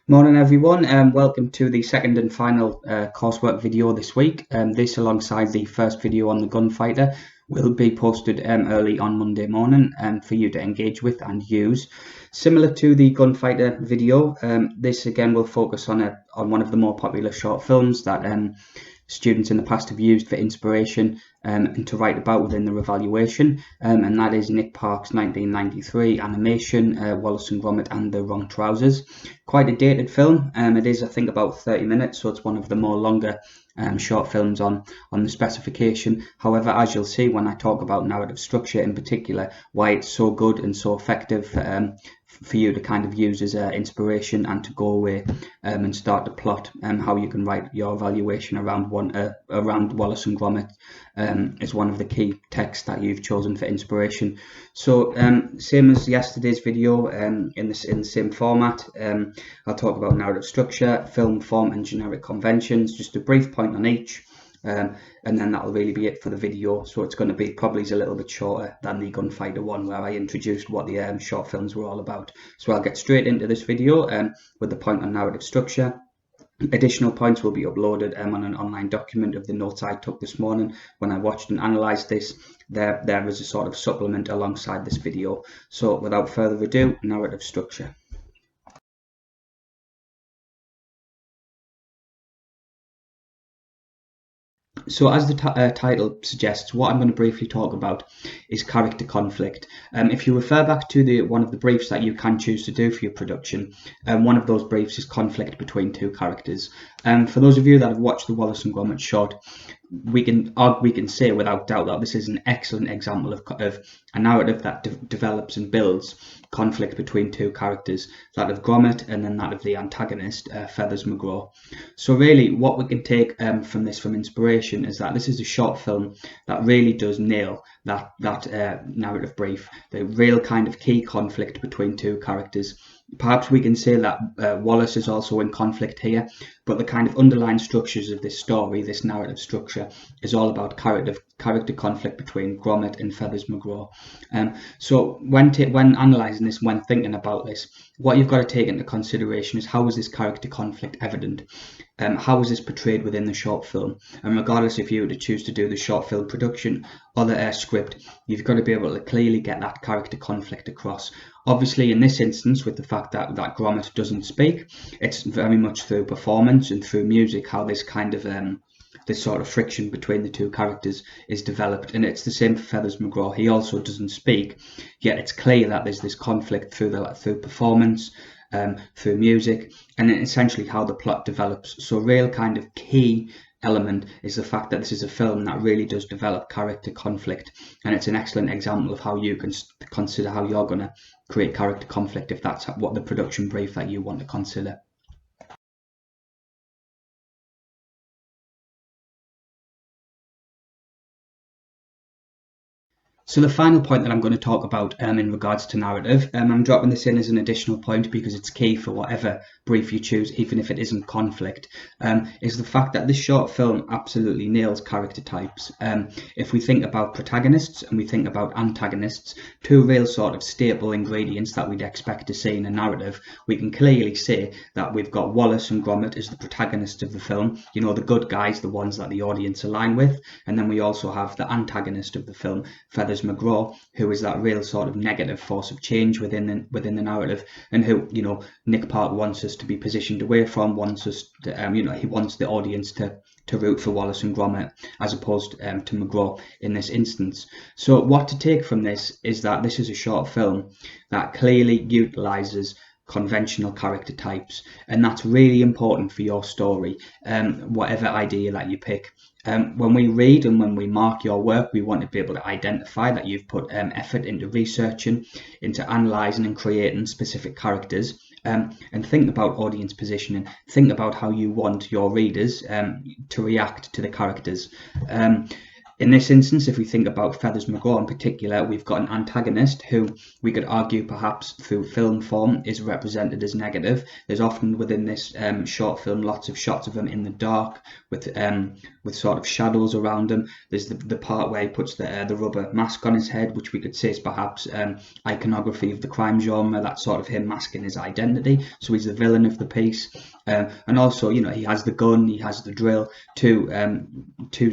Morning everyone, and welcome to the second and final coursework video this week. This alongside the first video on the gunfighter will be posted early on Monday morning for you to engage with and use. Similar to the gunfighter video, this again will focus on one of the more popular short films that students in the past have used for inspiration and to write about within their evaluation, and that is Nick Park's 1993 animation Wallace and Gromit and the Wrong Trousers. Quite a dated film. It is, I think, about 30 minutes, so it's one of the more longer short films on the specification. However, as you'll see when I talk about narrative structure in particular, why it's so good and so effective for you to kind of use as inspiration and to go away and start to plot how you can write your evaluation around Wallace and Gromit is one of the key texts that you've chosen for inspiration. So same as yesterday's video, in the same format, I'll talk about narrative structure, film form and generic conventions, just a brief point on each. And then that'll really be it for the video. So it's going to be probably a little bit shorter than the gunfighter one, where I introduced what the short films were all about. So I'll get straight into this video with the point on narrative structure. Additional points will be uploaded on an online document of the notes I took this morning when I watched and analysed this. There is a sort of supplement alongside this video. So without further ado, narrative structure. So as the title suggests, what I'm going to briefly talk about is character conflict. If you refer back to one of the briefs that you can choose to do for your production, one of those briefs is conflict between two characters. For those of you that have watched the Wallace and Gromit short, we can say without doubt that this is an excellent example of a narrative that develops and builds conflict between two characters, that of Gromit and then that of the antagonist, Feathers McGraw. So really what we can take from inspiration is that this is a short film that really does nail that narrative brief, the real kind of key conflict between two characters. Perhaps we can say that Wallace is also in conflict here, but the kind of underlying structures of this story, this narrative structure, is all about character conflict between Gromit and Feathers McGraw. So when analysing this, when thinking about this, what you've got to take into consideration is how is this character conflict evident? How is this portrayed within the short film? And regardless if you were to choose to do the short film production or the script, you've got to be able to clearly get that character conflict across. Obviously, in this instance, with the fact that Gromit doesn't speak, it's very much through performance and through music how this kind of this sort of friction between the two characters is developed. And it's the same for Feathers McGraw. He also doesn't speak, yet it's clear that there's this conflict through performance, through music, and essentially how the plot develops. So real kind of key element is the fact that this is a film that really does develop character conflict, and it's an excellent example of how you can consider how you're going to create character conflict if that's what the production brief that you want to consider. So the final point that I'm going to talk about in regards to narrative, I'm dropping this in as an additional point because it's key for whatever brief you choose, even if it isn't conflict, is the fact that this short film absolutely nails character types. If we think about protagonists and we think about antagonists, two real sort of staple ingredients that we'd expect to see in a narrative, we can clearly say that we've got Wallace and Gromit as the protagonists of the film, you know, the good guys, the ones that the audience align with, and then we also have the antagonist of the film, Feathers McGraw, who is that real sort of negative force of change within the narrative, and who, you know, Nick Park wants us to be positioned away from, wants us to, you know, he wants the audience to root for Wallace and Gromit as opposed to McGraw in this instance. So what to take from this is that this is a short film that clearly utilises conventional character types, and that's really important for your story, whatever idea that you pick. When we read and when we mark your work, we want to be able to identify that you've put effort into researching, into analysing and creating specific characters, and think about audience positioning, think about how you want your readers to react to the characters. In this instance, if we think about Feathers McGraw in particular, we've got an antagonist who we could argue perhaps through film form is represented as negative. There's often within this short film lots of shots of him in the dark with sort of shadows around him. There's the part where he puts the rubber mask on his head, which we could say is perhaps iconography of the crime genre. That's sort of him masking his identity. So he's the villain of the piece. And also, you know, he has the gun, he has the drill, two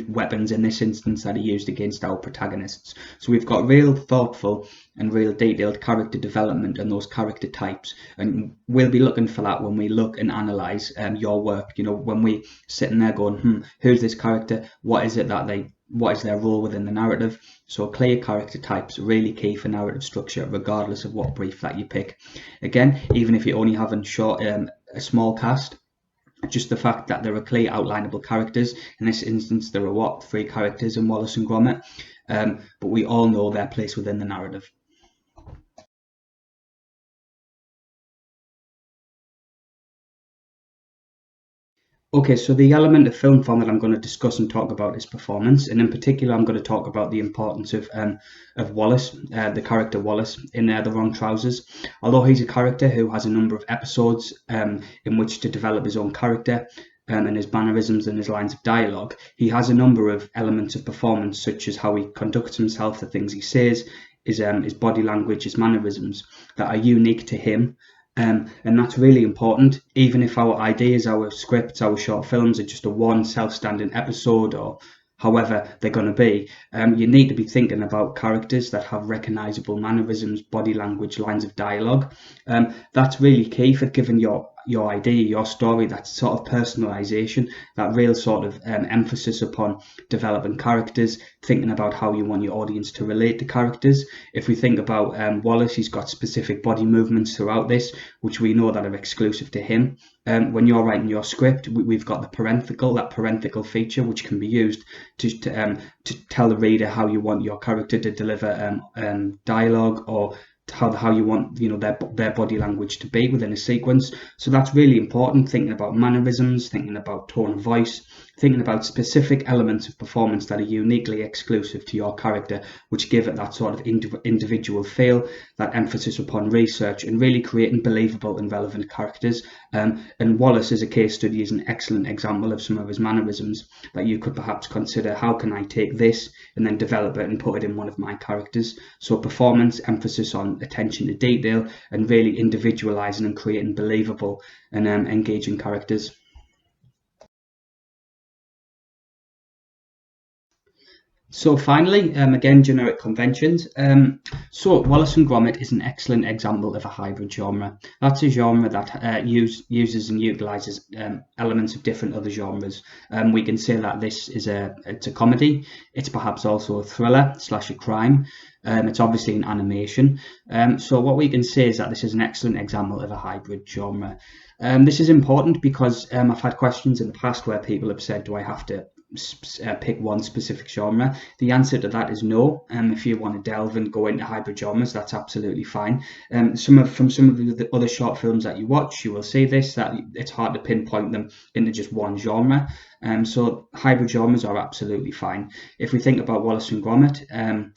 weapons in this instance that are used against our protagonists. So we've got real thoughtful and real detailed character development and those character types, and we'll be looking for that when we look and analyze your work. You know, when we sitting there going, who's this character? What is their role within the narrative? So clear character types really key for narrative structure, regardless of what brief that you pick. Again, even if you only have a small cast, just the fact that there are clear outlineable characters. In this instance, there are 3 characters in Wallace and Gromit, but we all know their place within the narrative. Okay, so the element of film form that I'm going to discuss and talk about is performance, and in particular, I'm going to talk about the importance of Wallace, the character Wallace in The Wrong Trousers. Although he's a character who has a number of episodes in which to develop his own character and his mannerisms and his lines of dialogue, he has a number of elements of performance, such as how he conducts himself, the things he says, his body language, his mannerisms, that are unique to him. And that's really important. Even if our ideas, our scripts, our short films are just a one self-standing episode, or however they're going to be, you need to be thinking about characters that have recognizable mannerisms, body language, lines of dialogue. That's really key for giving your idea, your story, that sort of personalization, that real sort of emphasis upon developing characters, thinking about how you want your audience to relate to characters. If we think about Wallace, he's got specific body movements throughout this, which we know that are exclusive to him. When you're writing your script, we've got that parenthetical feature, which can be used to tell the reader how you want your character to deliver dialogue, or how you want, you know, their body language to be within a sequence. So that's really important, thinking about mannerisms, thinking about tone of voice, thinking about specific elements of performance that are uniquely exclusive to your character, which give it that sort of individual feel, that emphasis upon research and really creating believable and relevant characters. And Wallace, as a case study, is an excellent example of some of his mannerisms that you could perhaps consider, how can I take this and then develop it and put it in one of my characters? So performance, emphasis on attention to detail, and really individualizing and creating believable and engaging characters. So finally, again, generic conventions. So Wallace and Gromit is an excellent example of a hybrid genre. That's a genre that uses and utilizes elements of different other genres. We can say that this is it's a comedy. It's perhaps also a thriller / a crime. It's obviously an animation. So what we can say is that this is an excellent example of a hybrid genre. This is important because I've had questions in the past where people have said, do I have to pick one specific genre? The answer to that is no. If you want to delve and go into hybrid genres, that's absolutely fine. From some of the other short films that you watch, you will see this, that it's hard to pinpoint them into just one genre. So hybrid genres are absolutely fine. If we think about Wallace and Gromit,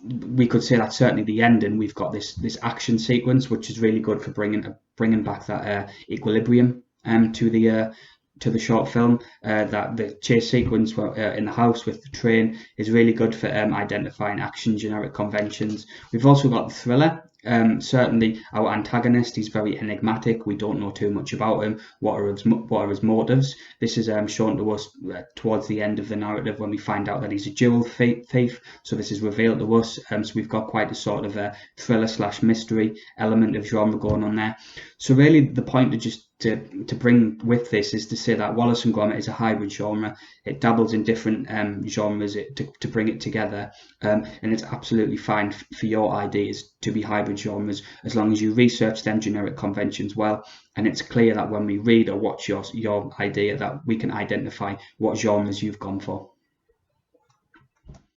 we could say that certainly the ending, we've got this action sequence, which is really good for bringing back that equilibrium to the short film. That the chase sequence in the house with the train is really good for identifying action generic conventions. We've also got the thriller. Certainly our antagonist, he's very enigmatic. We don't know too much about him. What are his motives? This is shown to us towards the end of the narrative, when we find out that he's a jewel thief. So this is revealed to us. So we've got quite a sort of a thriller / mystery element of genre going on there. So really the point to bring with this is to say that Wallace and Gromit is a hybrid genre. It dabbles in different genres to bring it together, and it's absolutely fine for your ideas to be hybrid genres, as long as you research them generic conventions well, and it's clear that when we read or watch your idea, that we can identify what genres you've gone for.